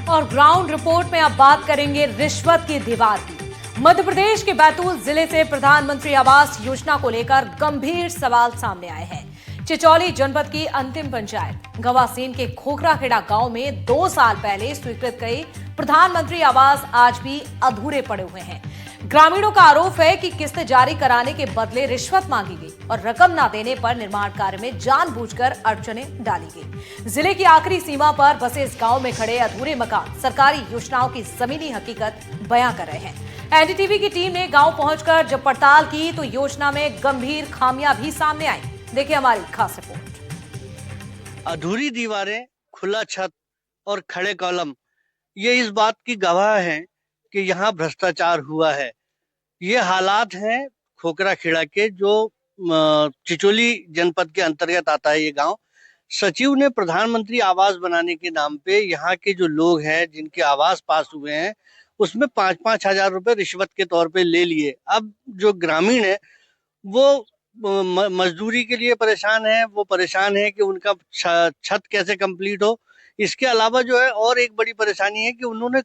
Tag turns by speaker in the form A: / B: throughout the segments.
A: और ground report में अब बात करेंगे रिश्वत की दीवार की। मध्य प्रदेश के बैतूल जिले से प्रधानमंत्री आवास योजना को लेकर गंभीर सवाल सामने आए हैं। चिचौली जनपद की अंतिम पंचायत गवासीन के खोखराखेड़ा गांव में 2 साल पहले स्वीकृत कई प्रधानमंत्री आवास आज भी अधूरे पड़े हुए हैं। ग्रामीणों का आरोप है कि किस्त जारी कराने के बदले रिश्वत मांगी गई और रकम न देने पर निर्माण कार्य में जानबूझकर अड़चनें डाली गई। जिले की आखिरी सीमा पर बसे इस गांव में खड़े अधूरे मकान सरकारी योजनाओं की जमीनी हकीकत बयां कर रहे हैं। एनडीटीवी की टीम ने गांव पहुंचकर जब पड़ताल की तो योजना में गंभीर खामियां भी सामने आई। देखिए हमारी खास रिपोर्ट।
B: अधूरी दीवारें, खुला छत और खड़े कॉलम ये इस बात की गवाह हैं कि यहाँ भ्रष्टाचार हुआ है। ये हालात हैं खोखराखेड़ा के, जो चिचोली जनपद के अंतर्गत आता है ये गांव। सचिव ने प्रधानमंत्री आवास बनाने के नाम पे यहाँ के जो लोग हैं जिनके आवास पास हुए हैं उसमें 5-5 हजार रुपए रिश्वत के तौर पे ले लिए। अब जो ग्रामीण है वो मजदूरी के लिए परेशान है, वो परेशान है कि उनका छत कैसे कंप्लीट हो। इसके अलावा जो है और एक बड़ी परेशानी है कि उन्होंने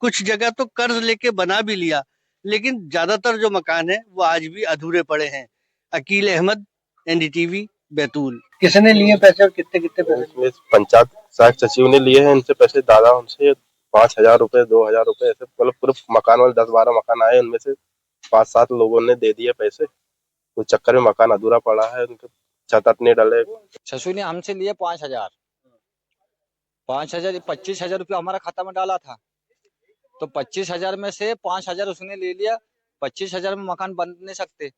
B: कुछ जगह तो कर्ज लेके बना भी लिया, लेकिन ज्यादातर जो मकान है वो आज भी अधूरे पड़े हैं। अकील अहमद, एनडीटीवी, बैतूल। किसने लिए पैसे और कितने कितने पैसे?
C: पंचायत सहायक सचिव ने लिए हैं इनसे पैसे, दादा उनसे 5,000 रुपए, 2,000 रुपए ऐसे, मतलब पूरे मकान वाले 10-12 मकान आए, उनमें से 5-7 लोगों ने दे दिए पैसे। उस चक्कर में मकान अधूरा पड़ा है, उनके छत अपने डले।
D: ससुर ने हमसे लिए 5,000, 25,000 रुपया हमारा खाता में डाला था, तो 25,000 में से 5,000 उसने ले लिया। 25,000 में मकान बन नहीं सकते,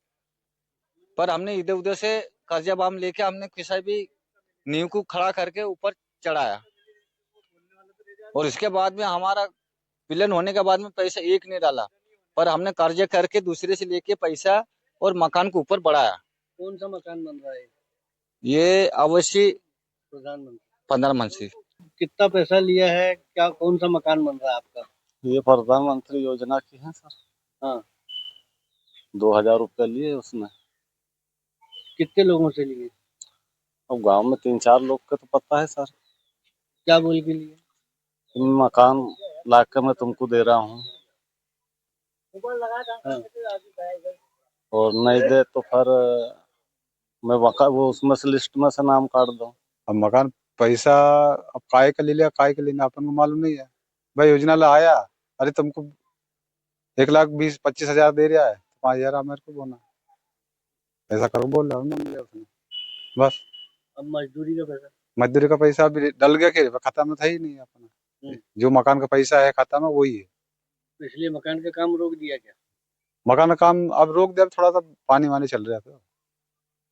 D: पर हमने इधर उधर से कर्जा बाम लेके हमने किसी भी नींव को खड़ा करके ऊपर चढ़ाया, और इसके बाद में हमारा विलन होने के बाद में पैसा एक नहीं डाला, पर हमने कर्जे करके दूसरे से लेके पैसा और मकान को ऊपर बढ़ाया।
B: कौन सा मकान बन रहा है?
D: ये अवश्य
B: प्रधानमंत्री कितना पैसा लिया है? क्या कौन सा मकान बन रहा है आपका?
E: ये प्रधानमंत्री योजना की है सर।
B: हाँ,
E: 2,000 रुपये लिए उसमें।
B: कितने लोगों से लिए?
E: अब गांव में 3-4 लोग का तो पता है सर।
B: क्या बोल के लिए?
E: मकान लाके मैं तुमको दे रहा हूँ,
B: हाँ।
E: और नहीं दे तो फिर मैं वो उसमें से लिस्ट में से नाम काट दूं।
F: अब मकान पैसा अब काय का ले लिया, काय का लेना अपन को मालूम नहीं है भाई। योजना ला आया, अरे तुमको 1,20,25 हजार दे रहा है, 5,000 मेरे को बोलना, ऐसा करो बोल रहा हूँ उसने। बस
B: अब मजदूरी का
F: पैसा भी डल गया कि खाता में था ही नहीं अपना। जो मकान का पैसा है खाता में वही है,
B: इसलिए मकान का काम रोक दिया क्या?
F: मकान का काम अब रोक दिया। थोड़ा सा पानी वानी चल रहा था,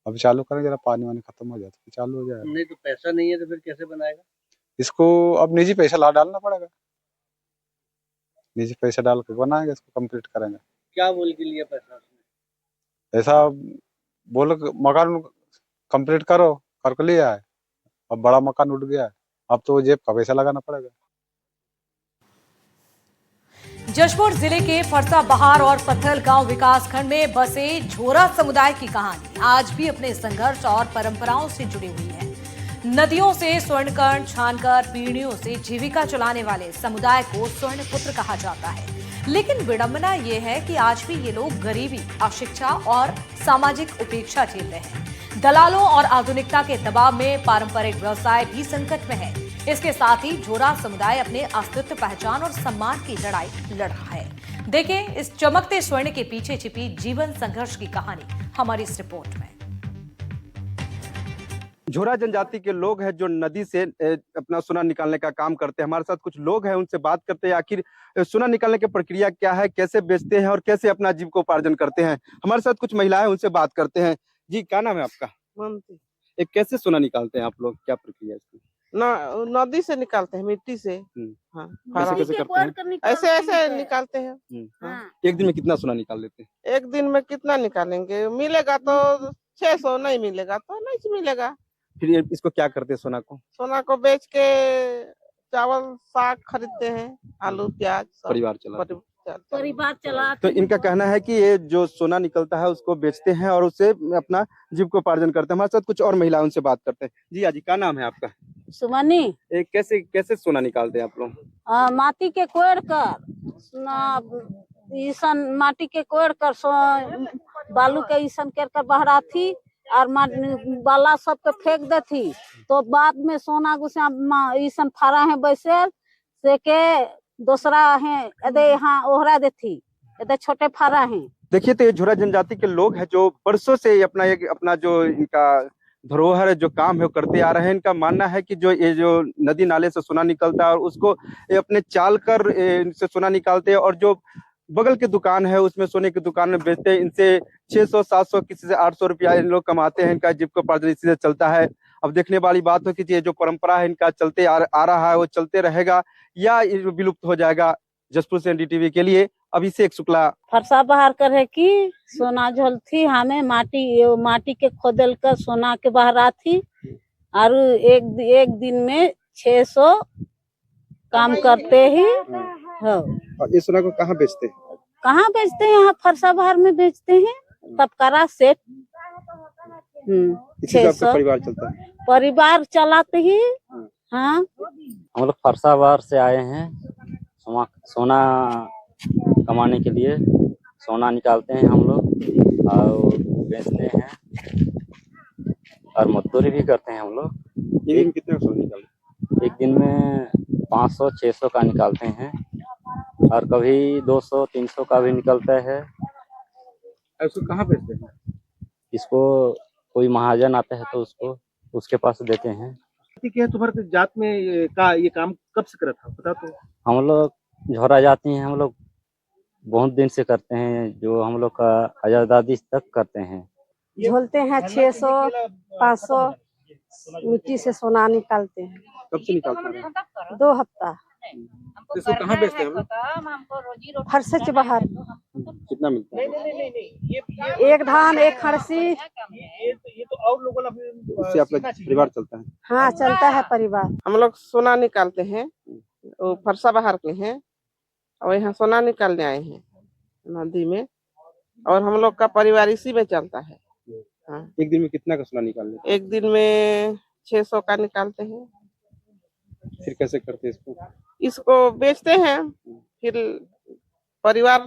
F: अब चालू करें, जरा पानी वानी खत्म हो जाए तो चालू हो जाए।
B: नहीं तो पैसा नहीं है तो फिर कैसे बनाएगा?
F: इसको अब निजी पैसा डालना पड़ेगा, निजी पैसा डाल के बनाएंगे, इसको कंप्लीट करेंगे।
B: क्या बोल के लिया पैसा उसने?
F: ऐसा बोलो मकान कंप्लीट करो, कर लिया है, अब बड़ा मकान उठ गया है, अब तो जेब का पैसा लगाना पड़ेगा।
A: जशपुर जिले के फरसा बहार और पत्थल गांव विकास खंड में बसे झोरा समुदाय की कहानी आज भी अपने संघर्ष और परंपराओं से जुड़ी हुई है। नदियों से स्वर्णकर्ण छानकर पीढ़ियों से जीविका चलाने वाले समुदाय को स्वर्ण पुत्र कहा जाता है, लेकिन विडंबना यह है कि आज भी ये लोग गरीबी, अशिक्षा और सामाजिक उपेक्षा झेल रहे हैं। दलालों और आधुनिकता के दबाव में पारंपरिक व्यवसाय भी संकट में है। इसके साथ ही झोरा समुदाय अपने अस्तित्व, पहचान और सम्मान की लड़ाई लड़ रहा है। देखें इस चमकते स्वर्ण के पीछे छिपी जीवन संघर्ष की कहानी हमारी इस रिपोर्ट में।
G: झोरा जनजाति के लोग हैं जो नदी से अपना सोना निकालने का काम करते हैं। हमारे साथ कुछ लोग हैं, उनसे बात करते हैं आखिर सोना निकालने की प्रक्रिया क्या है, कैसे बेचते हैं और कैसे अपना जीविकोपार्जन करते हैं। हमारे साथ कुछ महिलाएं, उनसे बात करते हैं। जी क्या नाम है आपका?
H: ममती।
G: एक कैसे सोना निकालते हैं आप लोग, क्या प्रक्रिया है इसकी?
H: नदी से निकालते हैं, मिट्टी से। हाँ,
G: कैसे करते हैं?
H: ऐसे निकालते हैं।
G: हाँ। एक दिन में कितना सोना निकाल लेते हैं?
H: एक दिन में कितना निकालेंगे? मिलेगा तो 600, नहीं मिलेगा तो नहीं मिलेगा।
G: फिर इसको क्या करते हैं सोना को?
H: सोना को बेच के चावल साग खरीदते हैं, आलू प्याज,
G: परिवार चला
H: चलाते।
G: तो इनका कहना है कि ये जो सोना निकलता है उसको बेचते हैं और उससे अपना जीविकोपार्जन करते हैं। हमारे साथ कुछ और महिलाओं से बात करते हैं। जी आजी क्या नाम है आपका?
I: सुमनी
G: कैसे कैसे सोना निकालते हैं आप लोग?
I: माटी के कोड़ कर ईसन माटी के कोड़ कर बालू के ईसन कर बहरा थी और बाला सब के फेंक देती। तो बाद में सोना गुस्सा ईसन फारा है वैसे से के दूसरा है यदि यहाँ ओहरा देती यदि छोटे फारा हैं।
G: देखिए तो ये झुरा जनजाति के लोग हैं जो वर्षों से अपना जो इनका धरोहर है, जो काम है वो करते आ रहे हैं। इनका मानना है कि जो नदी नाले से सोना निकलता है और उसको ये अपने चाल कर इनसे सोना निकालते हैं और जो बगल की दुकान है उसमें सोने की दुकान में बेचते हैं। इनसे 600-700 किसी से 800 रुपया इन लोग कमाते हैं। इनका जीविकोपार्जन इसी से चलता है। अब देखने वाली बात हो कि ये जो परंपरा है इनका चलते आ रहा है वो चलते रहेगा या विलुप्त हो जाएगा। जसपुर से एनडीटीवी के लिए अभिषेक शुक्ला।
I: फरसा बाहर कर है कि सोना झोल थी हमें माटी के खोदल कर सोना के बहरा थी और एक दिन में 600 काम करते ही हो।
G: और ये सोना को कहाँ बेचते हैं?
I: कहाँ बेचते हैं? यहाँ फरसा बाहर में बेचते हैं। तबकरा सेट
G: इसी से आपका परिवार चलता है?
I: परिवार चलाते ही। हाँ
E: हम लोग फरसाबार से आए हैं सोना कमाने के लिए। सोना निकालते हैं हम लोग और बेचते हैं और मजदूरी भी करते हैं हम लोग।
G: एक दिन में कितने का सोना निकालते हैं?
E: एक दिन में 500-600 का निकालते हैं और कभी 200-300 का भी निकलता है।
G: इसको कहाँ बेचते हैं?
E: इसको कोई महाजन आता है तो उसके पास देते हैं।
G: क्या तुम्हारे जात में ये काम कब से करा था पता? तो
E: हम लोग झोरा जाती हैं, हम लोग बहुत दिन से करते हैं। जो हम लोग का आजादी तक करते हैं।
J: झोलते हैं 600-500 मिट्टी से सोना निकालते हैं।
G: कब से निकालते हैं?
J: 2 हफ्ता।
G: इसको कहाँ बेचते हैं हम लोग?
J: फरसे से बाहर।
G: कितना मिलता है?
J: एक धान एक खड़सी।
G: ये तो और लोगों उससे आपका परिवार चलता है?
J: हाँ चलता है परिवार।
H: हम लोग सोना निकालते हैं, वो फरसा बाहर के हैं और यहाँ सोना निकालने आए हैं नदी में और हम लोग का परिवार इसी में चलता है। हाँ।
G: एक दिन में कितना का सोना निकाल लेते?
H: एक दिन में 600 का निकालते हैं।
G: फिर कैसे करते हैं इसको?
H: इसको बेचते हैं फिर परिवार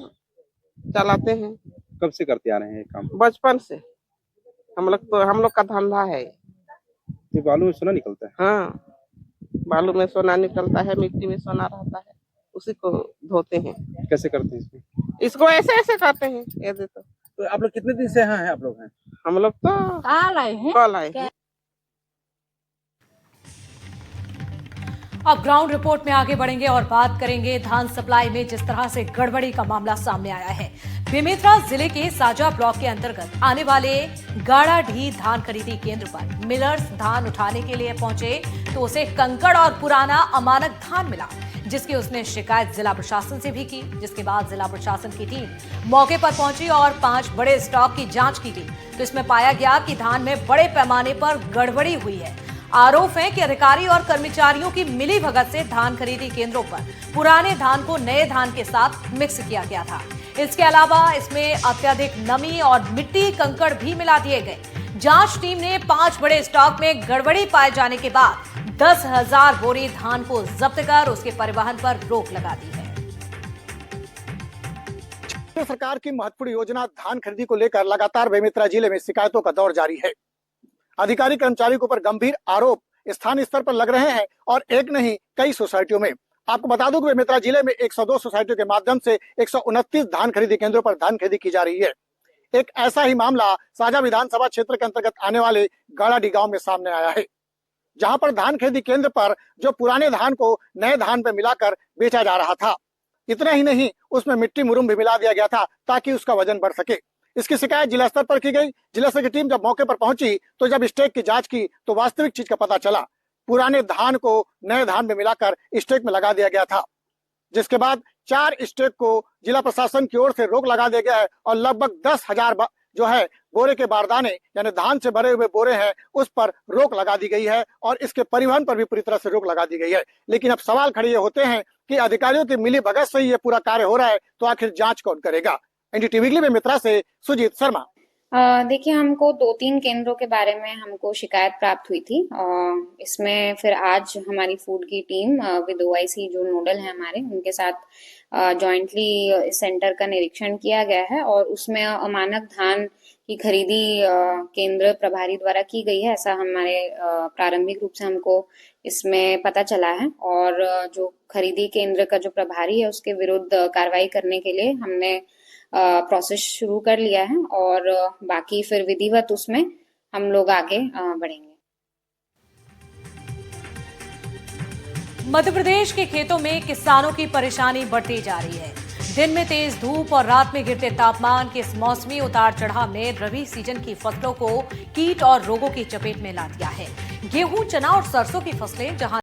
H: चलाते हैं।
G: कब से करते आ रहे हैं ये काम?
H: बचपन से हम लोग का धंधा है।
G: ये बालू में सोना निकलता है?
H: हाँ बालू में सोना निकलता है, मिट्टी में सोना रहता है, उसी को धोते हैं।
G: कैसे करते हैं
H: इसको ऐसे ऐसे करते हैं। ये तो
G: आप लोग कितने दिन से यहाँ हैं? आप लोग हैं?
H: हम लोग तो कल आए हैं।
A: अब ग्राउंड रिपोर्ट में आगे बढ़ेंगे और बात करेंगे धान सप्लाई में जिस तरह से गड़बड़ी का मामला सामने आया है। बेमेतरा जिले के साजा ब्लॉक के अंतर्गत आने वाले गाड़ाढी धान खरीदी केंद्र पर मिलर्स धान उठाने के लिए पहुंचे तो उसे कंकड़ और पुराना अमानक धान मिला, जिसकी उसने शिकायत जिला प्रशासन से भी की। जिसके बाद जिला प्रशासन की टीम मौके पर पहुंची और 5 बड़े स्टॉक की जांच की गई तो इसमें पाया गया कि धान में बड़े पैमाने पर गड़बड़ी हुई है। आरोप है कि अधिकारी और कर्मचारियों की मिलीभगत से धान खरीदी केंद्रों पर पुराने धान को नए धान के साथ मिक्स किया गया था। इसके अलावा इसमें अत्यधिक नमी और मिट्टी कंकड़ भी मिला दिए गए। जांच टीम ने 5 बड़े स्टॉक में गड़बड़ी पाए जाने के बाद 10,000 बोरी धान को जब्त कर उसके परिवहन पर रोक लगा दी है।
K: केंद्र सरकार की महत्वपूर्ण योजना धान खरीदी को लेकर लगातार बेमेतरा जिले में शिकायतों का दौर जारी है। अधिकारी कर्मचारियों के ऊपर गंभीर आरोप स्थानीय स्तर पर लग रहे हैं और एक नहीं कई सोसाइटियों में। आपको बता दूं कि बेमेतरा जिले में 102 सोसाइटियों के माध्यम से 129 धान खरीदी केंद्रों पर धान खरीदी की जा रही है। एक ऐसा ही मामला साजा विधानसभा क्षेत्र के अंतर्गत आने वाले गाड़ाडी गांव में सामने आया है, जहां पर धान खरीदी केंद्र पर जो पुराने धान को नए धान में मिलाकर बेचा जा रहा था। इतना ही नहीं, उसमें मिट्टी मुरुम भी मिला दिया गया था ताकि उसका वजन बढ़ सके। इसकी शिकायत जिला स्तर पर की गई। जिला स्तर की टीम जब मौके पर पहुंची तो जब स्टेक की जांच की तो वास्तविक चीज का पता चला। पुराने धान को नए धान में मिलाकर स्टेक में लगा दिया गया था, जिसके बाद 4 स्टेक को जिला प्रशासन की ओर से रोक लगा दिया गया है और लगभग 10,000 जो है बोरे के बारदाने यानी धान से भरे हुए बोरे हैं उस पर रोक लगा दी गई है और इसके परिवहन पर भी पूरी तरह से रोक लगा दी गई है। लेकिन अब सवाल खड़े ये होते हैं कि अधिकारियों की मिलीभगत से ही ये पूरा कार्य हो रहा है तो आखिर जांच कौन करेगा। एनडीटीवी के लिए बेमेतरा से सुजीत शर्मा।
L: देखिए, हमको 2-3 केंद्रों के बारे में हमको शिकायत प्राप्त हुई थी। इसमें फिर आज हमारी फूड की टीम विद ओआईसी जो नोडल है हमारे, उनके साथ जॉइंटली इस सेंटर का निरीक्षण किया गया है और उसमें अमानक धान की खरीदी केंद्र प्रभारी द्वारा की गई है, ऐसा हमारे प्रारंभिक रूप से हमको इसमें पता चला है। और जो खरीदी केंद्र का जो प्रभारी है उसके विरुद्ध कार्रवाई करने के लिए हमने प्रोसेस शुरू कर लिया है और बाकी फिर विधिवत उसमें हम लोग आगे बढ़ेंगे।
A: मध्य प्रदेश के खेतों में किसानों की परेशानी बढ़ती जा रही है। दिन में तेज धूप और रात में गिरते तापमान के इस मौसमी उतार चढ़ाव ने रबी सीजन की फसलों को कीट और रोगों की चपेट में ला दिया है। गेहूं, चना और सरसों की फसलें जहां